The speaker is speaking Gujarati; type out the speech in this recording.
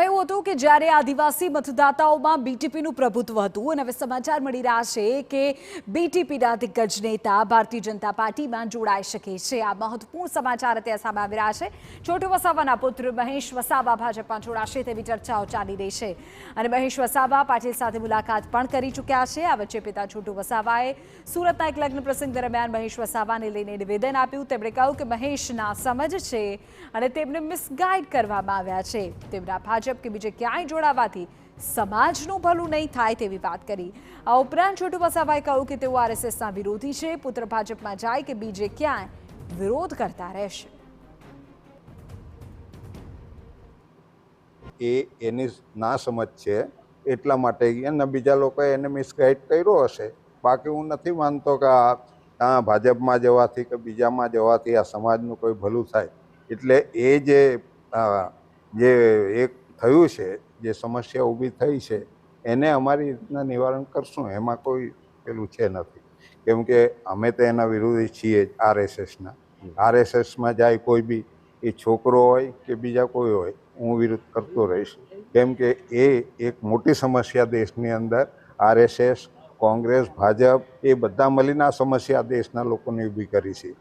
એવું હતું કે જ્યારે આદિવાસી મતદાતાઓમાં બીટીપીનું પ્રભુત્વ હતું અને હવે સમાચાર મળી રહ્યા છે કે બીટીપીના દિગ્ગજ નેતા ભારતીય જનતા પાર્ટીમાં જોડાઈ શકે છે। આ મહત્વપૂર્ણ સમાચાર અત્યારે સામે આવી રહ્યા છે। છોટુ વસાવાના પુત્ર મહેશ વસાવા ભાજપમાં જોડાશે તેવી ચર્ચાઓ ચાલી રહી છે અને મહેશ વસાવા પાટીલ સાથે મુલાકાત પણ કરી ચૂક્યા છે। આ વચ્ચે પિતા છોટુ વસાવાએ સુરતના એક લગ્ન પ્રસંગ દરમિયાન મહેશ વસાવાને લઈને નિવેદન આપ્યું। તેમણે કહ્યું કે મહેશના સમજ છે અને તેમને મિસગાઈડ કરવામાં આવ્યા છે। તેમના ભાજપ કે બીજે ક્યાંય જોડાવાથી સમાજનું ભલું નહીં થાય તેવી વાત કરી। આ ઉપરાંત છોટુ વસાવાએ કહ્યું કે તેઓ આરએસએસના વિરોધી છે। પુત્ર ભાજપમાં જાય કે બીજે ક્યાંય વિરોધ કરતા રહેશે। એની ના સમજ છે એટલા માટે અને બીજા લોકોએ એને મિસગાઈડ કર્યો હશે। બાકી હું નથી માનતો કે આ ભાજપમાં જવાથી કે બીજામાં જવાથી આ સમાજનું કોઈ ભલું થાય। એટલે એ જે એક થયું છે, જે સમસ્યા ઊભી થઈ છે, એને અમારી રીતના નિવારણ કરશું। એમાં કોઈ પેલું છે નથી, કેમ કે અમે તો એના વિરોધી છીએ જ। આરએસએસમાં જાય કોઈ બી, એ છોકરો હોય કે બીજા કોઈ હોય, હું વિરોધ કરતો રહીશ। કેમ કે એ એક મોટી સમસ્યા દેશની અંદર આરએસએસ, કોંગ્રેસ, ભાજપ એ બધા મળીને આ સમસ્યા દેશના લોકોને ઊભી કરી છે।